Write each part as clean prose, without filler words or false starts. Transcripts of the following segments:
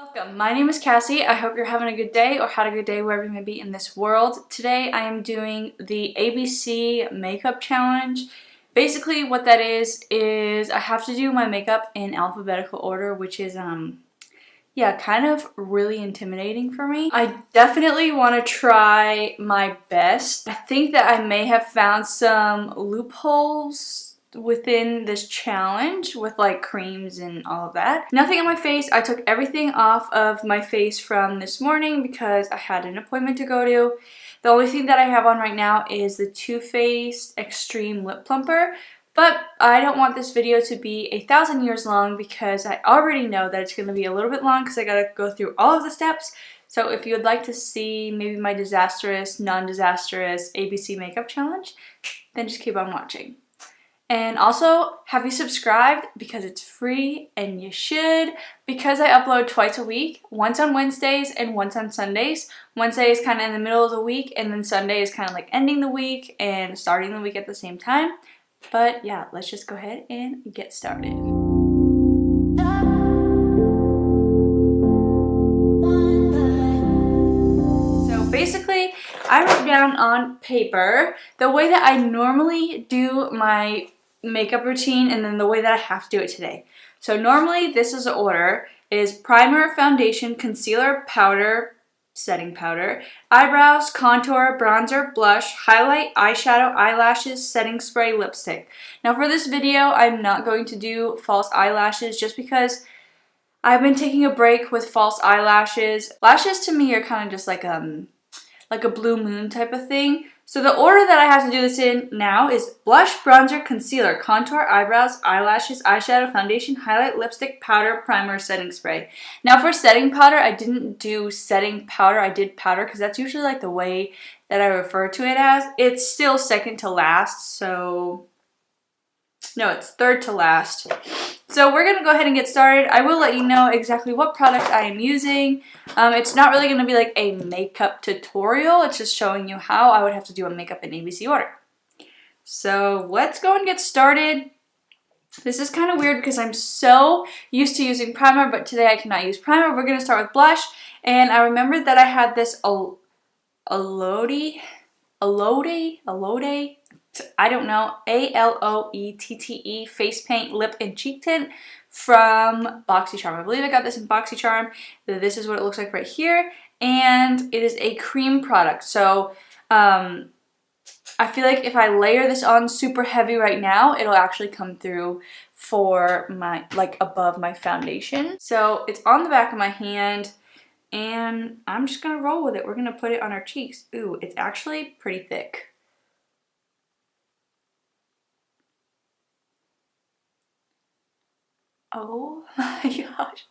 Welcome, my name is Cassie. I hope you're having a good day or had a good day wherever you may be in this world. Today I am doing the ABC makeup challenge. Basically what that is I have to do my makeup in alphabetical order, which is yeah, kind of really intimidating for me. I definitely want to try my best. I think that I may have found some loopholes within this challenge with like creams and all of that. Nothing on my face. I took everything off of my face from this morning because I had an appointment to go to. The only thing that I have on right now is the Too Faced Extreme Lip Plumper. But I don't want this video to be 1,000 years long because I already know that it's going to be a little bit long because I got to go through all of the steps. So if you would like to see maybe my disastrous, non-disastrous ABC makeup challenge, then just keep on watching. And also, have you subscribed? Because it's free and you should. Because I upload twice a week, once on Wednesdays and once on Sundays. Wednesday is kind of in the middle of the week, and then Sunday is kind of like ending the week and starting the week at the same time. But yeah, let's just go ahead and get started. So basically, I wrote down on paper the way that I normally do my makeup routine and then the way that I have to do it today. So normally this is the order is primer, foundation, concealer, powder, setting powder, eyebrows, contour, bronzer, blush, highlight, eyeshadow, eyelashes, setting spray, lipstick. Now for this video, I'm not going to do false eyelashes just because I've been taking a break with false eyelashes. Lashes to me are kind of just like a blue moon type of thing. So the order that I have to do this in now is blush, bronzer, concealer, contour, eyebrows, eyelashes, eyeshadow, foundation, highlight, lipstick, powder, primer, setting spray. Now for setting powder, I didn't do setting powder, I did powder because that's usually like the way that I refer to it as. It's still second to last, so no, it's third to last. So we're going to go ahead and get started. I will let you know exactly what product I am using. It's not really going to be like a makeup tutorial. It's just showing you how I would have to do a makeup in ABC order. So let's go and get started. This is kind of weird because I'm so used to using primer, but today I cannot use primer. We're going to start with blush. And I remembered that I had this Alode, I don't know, ALOETTE face paint, lip and cheek tint from BoxyCharm. I believe I got this in BoxyCharm. This is what it looks like right here, and it is a cream product. So I feel like if I layer this on super heavy right now, it'll actually come through for my, like above my foundation. So it's on the back of my hand, and I'm just gonna roll with it. We're gonna put it on our cheeks. Ooh, it's actually pretty thick. Oh my gosh.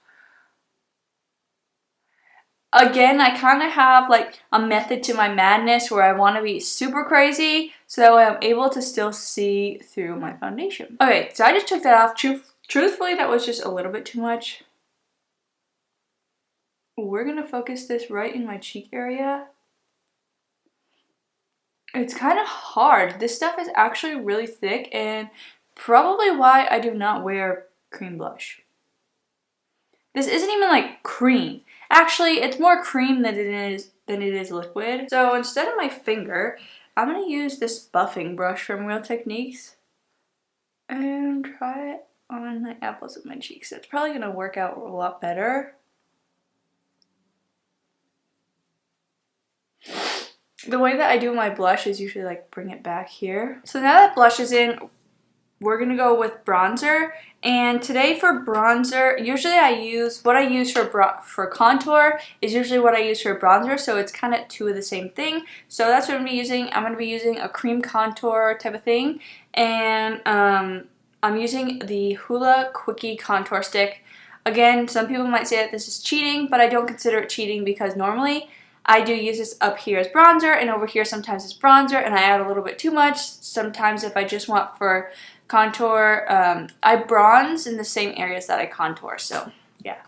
Again, I kind of have like a method to my madness where I want to be super crazy so that way I'm able to still see through my foundation. Okay, so I just took that off. Truthfully, that was just a little bit too much. We're going to focus this right in my cheek area. It's kind of hard. This stuff is actually really thick and probably why I do not wear cream blush. This isn't even like cream. Actually, it's more cream than it is liquid. So instead of my finger, I'm gonna use this buffing brush from Real Techniques and try it on the apples of my cheeks. It's probably gonna work out a lot better. The way that I do my blush is usually like bring it back here. So now that blush is in, we're gonna go with bronzer, and today for bronzer, usually what I use for contour is usually what I use for bronzer, so it's kind of two of the same thing. So that's what I'm gonna be using. I'm gonna be using a cream contour type of thing, and I'm using the Hoola Quickie contour stick. Again, some people might say that this is cheating, but I don't consider it cheating because normally I do use this up here as bronzer, and over here sometimes it's bronzer, and I add a little bit too much. Sometimes if I just want for contour, I bronze in the same areas that I contour, so yeah.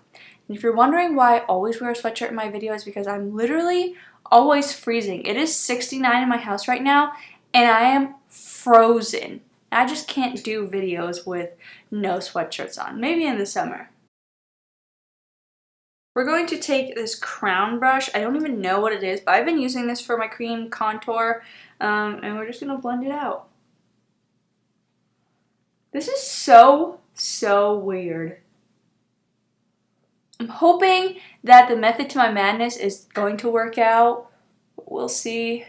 And if you're wondering why I always wear a sweatshirt in my videos, because I'm literally always freezing. It is 69 in my house right now, and I am frozen. I just can't do videos with no sweatshirts on. Maybe in the summer. We're going to take this crown brush. I don't even know what it is, but I've been using this for my cream contour, and we're just going to blend it out. This is so weird. I'm hoping that the method to my madness is going to work out. We'll see.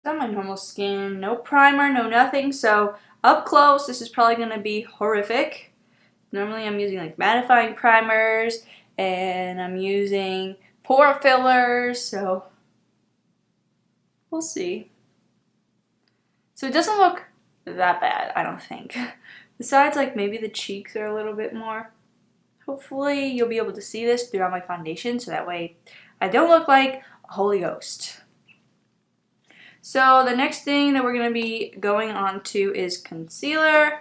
It's on my normal skin, no primer, no nothing, so up close this is probably going to be horrific. Normally I'm using like mattifying primers and I'm using pore fillers, so we'll see. So it doesn't look that bad, I don't think. Besides, like, maybe the cheeks are a little bit more. Hopefully you'll be able to see this throughout my foundation, so that way I don't look like a Holy Ghost. So the next thing that we're going to be going on to is concealer.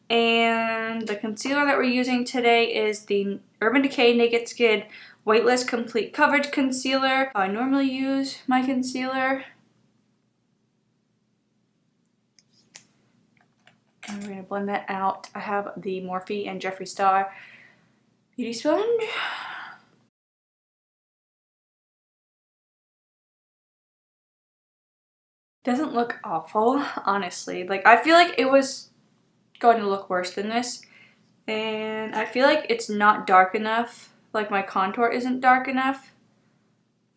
And the concealer that we're using today is the Urban Decay Naked Skin Weightless Complete Coverage Concealer. I normally use my concealer. And we're going to blend that out. I have the Morphe and Jeffree Star Beauty Sponge. Doesn't look awful, honestly. Like, I feel like it was going to look worse than this. And I feel like it's not dark enough. Like, my contour isn't dark enough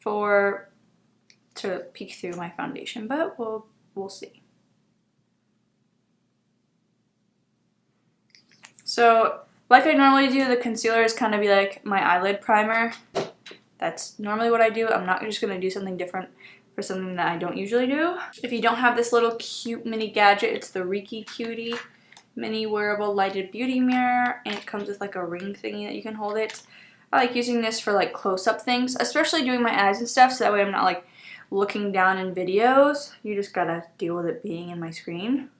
to peek through my foundation. But we'll see. So, like I normally do, the concealer is kind of be like my eyelid primer. That's normally what I do. I'm not just going to do something different for something that I don't usually do. If you don't have this little cute mini gadget, it's the Reiki Cutie mini wearable lighted beauty mirror, and it comes with like a ring thingy that you can hold it. I like using this for like close-up things, especially doing my eyes and stuff, so that way I'm not like looking down in videos. You just gotta deal with it being in my screen.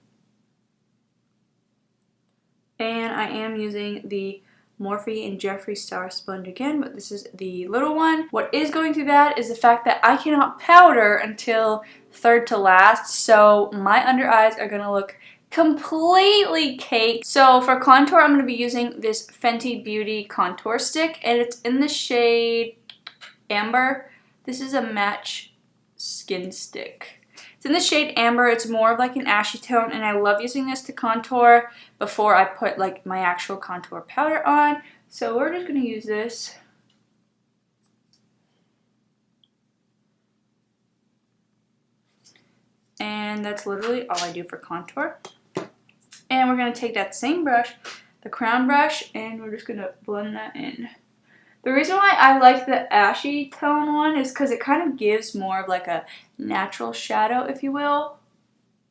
And I am using the Morphe and Jeffree Star sponge again, but this is the little one. What is going through that is the fact that I cannot powder until third to last, so my under eyes are gonna look completely caked. So for contour, I'm gonna be using this Fenty Beauty contour stick, and it's in the shade Amber. This is a match skin stick. It's in the shade Amber. It's more of like an ashy tone, and I love using this to contour before I put like my actual contour powder on. So we're just going to use this. And that's literally all I do for contour. And we're going to take that same brush, the crown brush, and we're just going to blend that in. The reason why I like the ashy tone one is because it kind of gives more of like a natural shadow, if you will,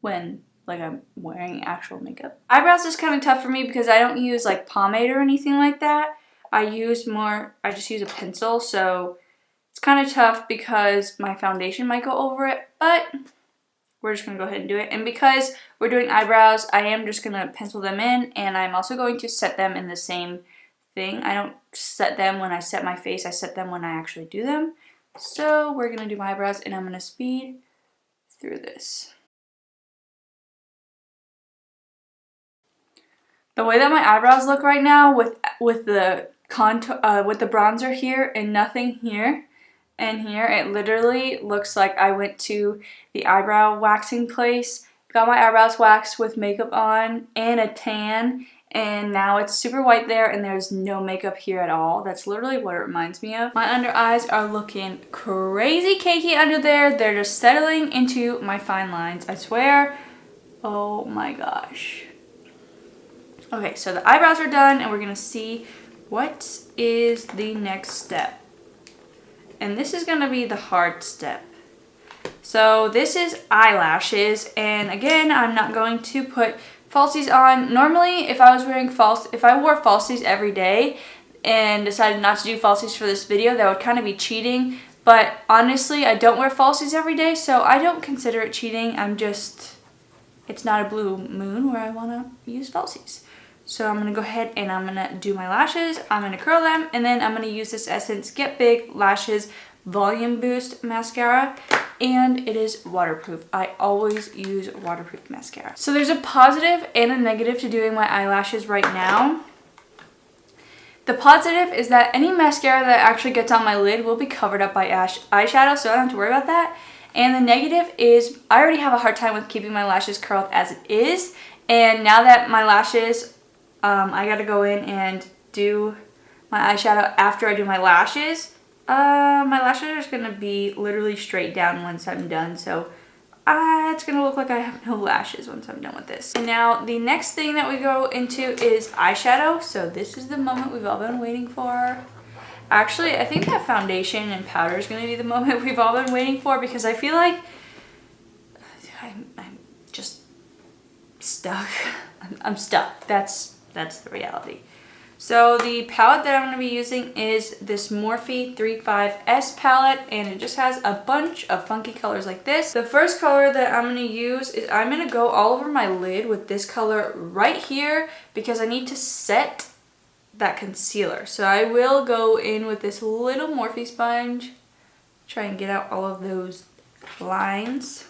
when like I'm wearing actual makeup. Eyebrows is kind of tough for me because I don't use like pomade or anything like that. I just use a pencil, so it's kind of tough because my foundation might go over it, but we're just going to go ahead and do it. And because we're doing eyebrows, I am just going to pencil them in, and I'm also going to set them in the same thing. I don't set them when I set my face, I set them when I actually do them. So we're going to do my eyebrows, and I'm going to speed through this. The way that my eyebrows look right now with the contour, with the bronzer here and nothing here and here, it literally looks like I went to the eyebrow waxing place, got my eyebrows waxed with makeup on and a tan, and now it's super white there and there's no makeup here at all. That's literally what it reminds me of. My under eyes are looking crazy cakey under there. They're just settling into my fine lines, I swear. Oh my gosh. Okay, so the eyebrows are done, and we're gonna see what is the next step. And this is gonna be the hard step. So this is eyelashes, and again, I'm not going to put falsies on. Normally, if I wore falsies every day and decided not to do falsies for this video, that would kind of be cheating. But honestly, I don't wear falsies every day, so I don't consider it cheating. It's not a blue moon where I want to use falsies. So I'm going to go ahead and I'm going to do my lashes. I'm going to curl them, and then I'm going to use this Essence Get Big Lashes Volume Boost Mascara, and it is waterproof. I always use waterproof mascara. So there's a positive and a negative to doing my eyelashes right now. The The positive is that any mascara that actually gets on my lid will be covered up by eyeshadow, so I don't have to worry about that. And the negative is I already have a hard time with keeping my lashes curled as it is. And now that my lashes, I gotta go in and do my eyeshadow after I do my lashes. My lashes are just gonna be literally straight down once I'm done. So it's gonna look like I have no lashes once I'm done with this. And now the next thing that we go into is eyeshadow. So this is the moment we've all been waiting for. Actually, I think that foundation and powder is gonna be the moment we've all been waiting for, because I feel like I'm just stuck. I'm stuck. That's the reality. So the palette that I'm going to be using is this Morphe 35S palette, and it just has a bunch of funky colors like this. The first color that I'm going to use is I'm going to go all over my lid with this color right here, because I need to set that concealer. So I will go in with this little Morphe sponge, try and get out all of those lines.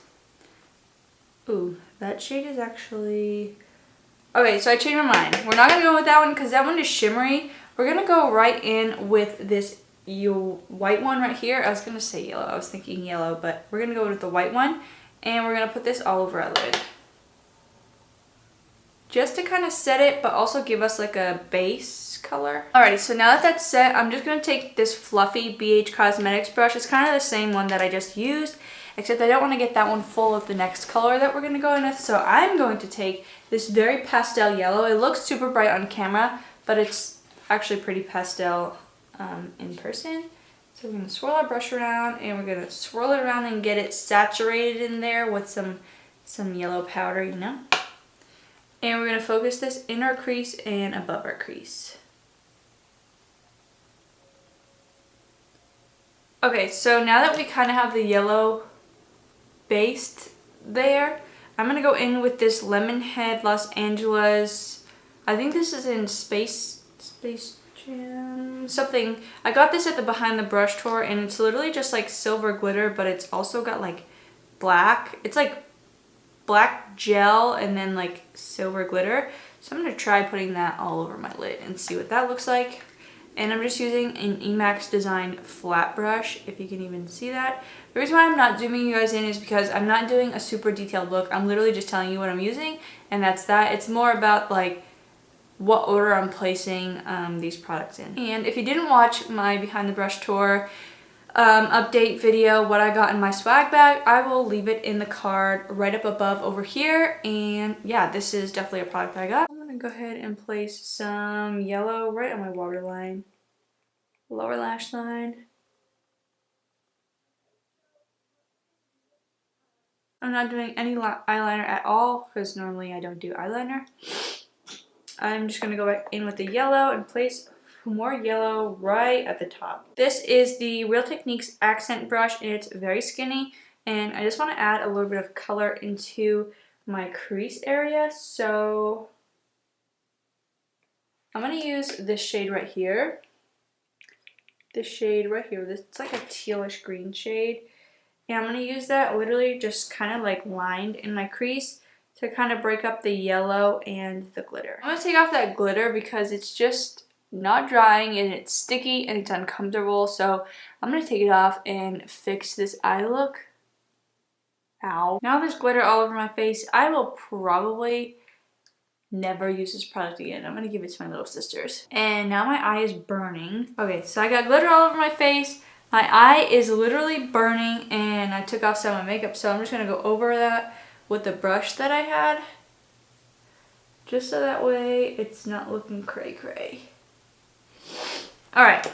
Ooh, that shade is actually... Okay, so I changed my mind. We're not going to go with that one because that one is shimmery. We're going to go right in with this white one right here. I was going to say yellow. I was thinking yellow, but we're going to go with the white one. And we're going to put this all over our lid, just to kind of set it, but also give us like a base color. Alrighty, so now that that's set, I'm just going to take this fluffy BH Cosmetics brush. It's kind of the same one that I just used, except I don't want to get that one full of the next color that we're going to go in with. So I'm going to take this very pastel yellow. It looks super bright on camera, but it's actually pretty pastel in person. So we're going to swirl our brush around, and we're going to swirl it around and get it saturated in there with some yellow powder, you know. And we're going to focus this in our crease and above our crease. Okay, so now that we kind of have the yellow based there, I'm going to go in with this Lemonhead Los Angeles. I think this is in Space Jam something. I got this at the Behind the Brush tour, and it's literally just like silver glitter, but it's also got like black. It's like black gel and then like silver glitter. So I'm going to try putting that all over my lid and see what that looks like. And I'm just using an Emax Design flat brush, if you can even see that. The reason why I'm not zooming you guys in is because I'm not doing a super detailed look. I'm literally just telling you what I'm using, and that's that. It's more about like what order I'm placing these products in. And if you didn't watch my Behind the Brush tour update video, what I got in my swag bag, I will leave it in the card right up above over here. And yeah, this is definitely a product I got. I'm gonna go ahead and place some yellow right on my waterline, lower lash line. I'm not doing any eyeliner at all because normally I don't do eyeliner. I'm just gonna go back in with the yellow and place more yellow right at the top. This is the Real Techniques accent brush, and it's very skinny, and I just want to add a little bit of color into my crease area. So I'm going to use this shade right here. This shade right here. It's like a tealish green shade. And I'm going to use that literally just kind of like lined in my crease to kind of break up the yellow and the glitter. I'm going to take off that glitter because it's just not drying and it's sticky and it's uncomfortable. So I'm going to take it off and fix this eye look. Ow. Now there's glitter all over my face. I will probably never use this product again. I'm going to give it to my little sisters. And now my eye is burning. Okay, so I got glitter all over my face. My eye is literally burning, and I took off some of my makeup, so I'm just going to go over that with the brush that I had. Just so that way it's not looking cray-cray. Alright,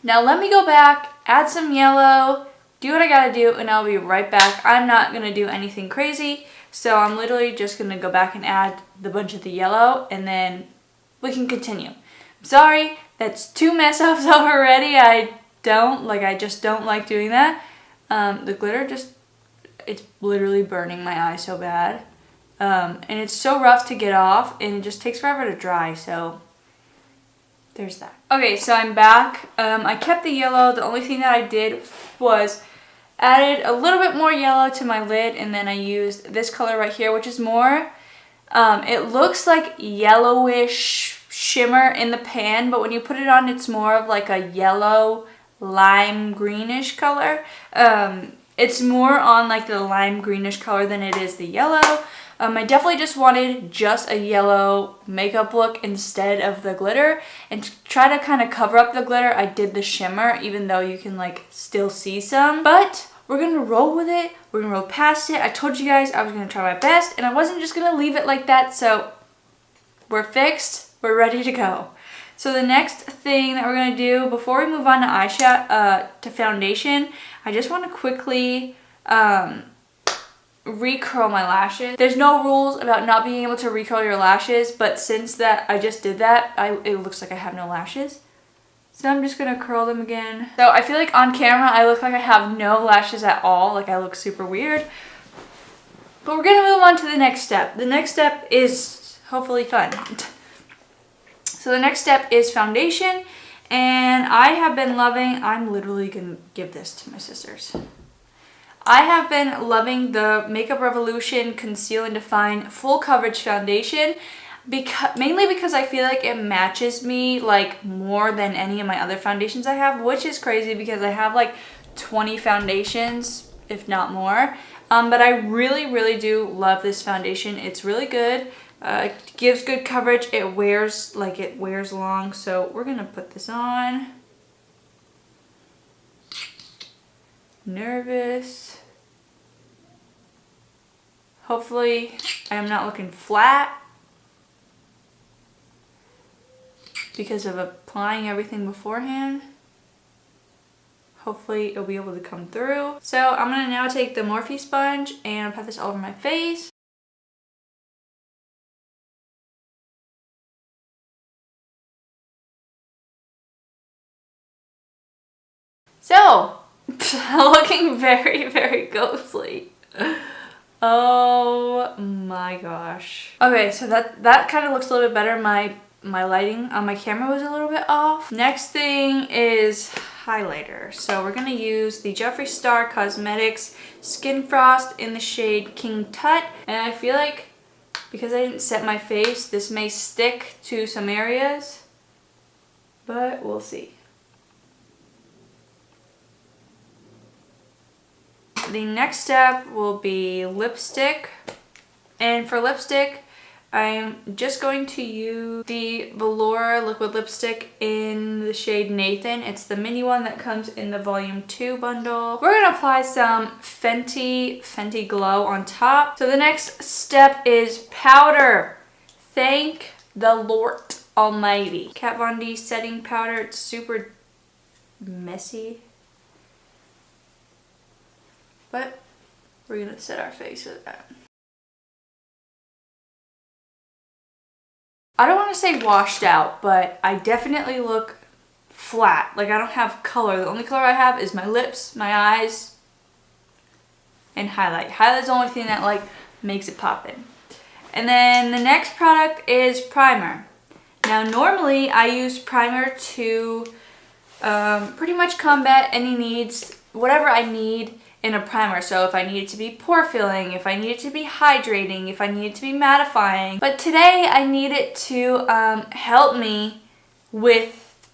now let me go back, add some yellow, do what I gotta do, and I'll be right back. I'm not gonna do anything crazy, so I'm literally just gonna go back and add the bunch of the yellow, and then we can continue. I'm sorry, that's 2 mess-ups already. I just don't like doing that. The glitter it's literally burning my eye so bad. And it's so rough to get off, and it just takes forever to dry, so there's that. Okay, so I'm back. I kept the yellow. The only thing that I did was added a little bit more yellow to my lid, and then I used this color right here, which is more, it looks like yellowish shimmer in the pan, but when you put it on, it's more of like a yellow lime greenish color. It's more on like the lime greenish color than it is the yellow. I definitely just wanted just a yellow makeup look instead of the glitter, and to try to kind of cover up the glitter, I did the shimmer, even though you can like still see some. But we're gonna roll with it. We're gonna roll past it. I told you guys I was gonna try my best, and I wasn't just gonna leave it like that. So we're fixed. We're ready to go. So the next thing that we're gonna do before we move on to eyeshadow, to foundation, I just want to quickly recurl my lashes. There's no rules about not being able to recurl your lashes, but since that I just did that, it looks like I have no lashes. So I'm just gonna curl them again. So I feel like on camera I look like I have no lashes at all, like I look super weird. But we're gonna move on to the next step. The next step is hopefully fun. So the next step is foundation, and I have been loving, I'm literally gonna give this to my sisters. I have been loving the Makeup Revolution Conceal and Define Full Coverage Foundation, mainly because I feel like it matches me like more than any of my other foundations I have, which is crazy because I have like 20 foundations, if not more. But I really do love this foundation. It's really good. It gives good coverage. It wears long. So we're gonna put this on. Nervous. Hopefully I am not looking flat because of applying everything beforehand. Hopefully it'll be able to come through. So I'm gonna now take the Morphe sponge and put this all over my face. So, looking very ghostly. Oh my gosh. Okay, so that kind of looks a little bit better. My lighting on my camera was a little bit off. Next thing is highlighter. So we're gonna use the Jeffree Star Cosmetics Skin Frost in the shade King Tut. And I feel like because I didn't set my face, this may stick to some areas, but we'll see. The next step will be lipstick, and for lipstick I'm just going to use the Velour liquid lipstick in the shade Nathan. It's the mini one that comes in the volume 2 bundle. We're gonna apply some Fenty Glow on top. So the next step is powder. Thank the Lord Almighty. Kat Von D setting powder. It's super messy, but we're gonna set our face with that. I don't want to say washed out, but I definitely look flat. Like I don't have color. The only color I have is my lips, my eyes, and highlight. Highlight's the only thing that like makes it pop in. And then the next product is primer. Now normally I use primer to pretty much combat any needs, whatever I need in a primer. So if I need it to be pore filling, if I need it to be hydrating, if I need it to be mattifying. But today I need it to help me with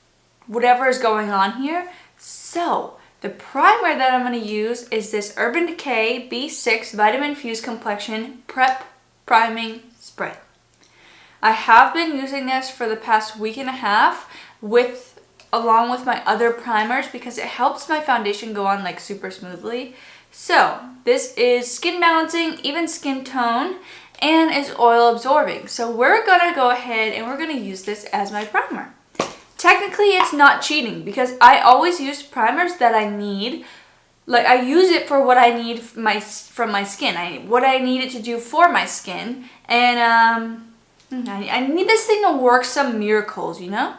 whatever is going on here. So the primer that I'm going to use is this Urban Decay B6 Vitamin Fused Complexion Prep Priming Spray. I have been using this for the past week and a half along with my other primers because it helps my foundation go on like super smoothly. So this is skin balancing, even skin tone, and is oil absorbing. So we're gonna go ahead and we're gonna use this as my primer. Technically it's not cheating because I always use primers that I need. Like I use it for what I need from my skin, what I need it to do for my skin, and I need this thing to work some miracles, you know?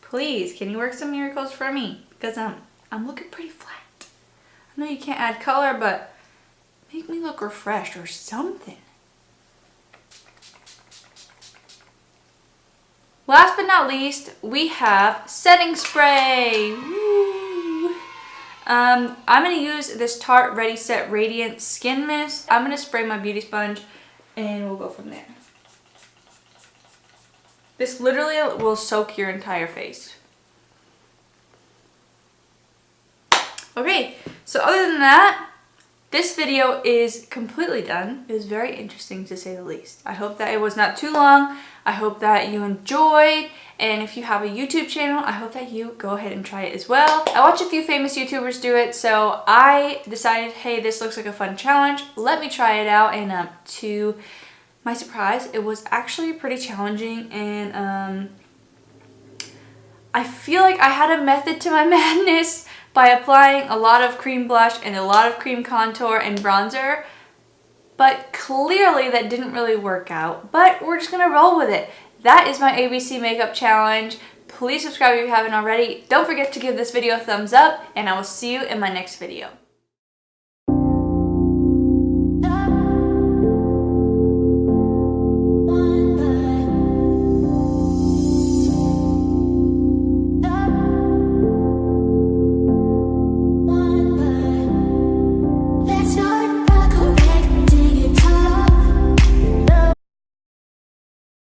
Please, can you work some miracles for me? Because I'm looking pretty flat. I know you can't add color, but make me look refreshed or something. Last but not least, we have setting spray. Woo! I'm going to use this Tarte Ready Set Radiant Skin Mist. I'm going to spray my beauty sponge and we'll go from there. This literally will soak your entire face. Okay, so other than that, this video is completely done. It was very interesting to say the least. I hope that it was not too long. I hope that you enjoyed. And if you have a YouTube channel, I hope that you go ahead and try it as well. I watch a few famous YouTubers do it, so I decided, hey, this looks like a fun challenge. Let me try it out. And to my surprise, it was actually pretty challenging. And I feel like I had a method to my madness by applying a lot of cream blush and a lot of cream contour and bronzer, but clearly that didn't really work out, but we're just gonna roll with it. That is my ABC makeup challenge. Please subscribe if you haven't already. Don't forget to give this video a thumbs up, and I will see you in my next video.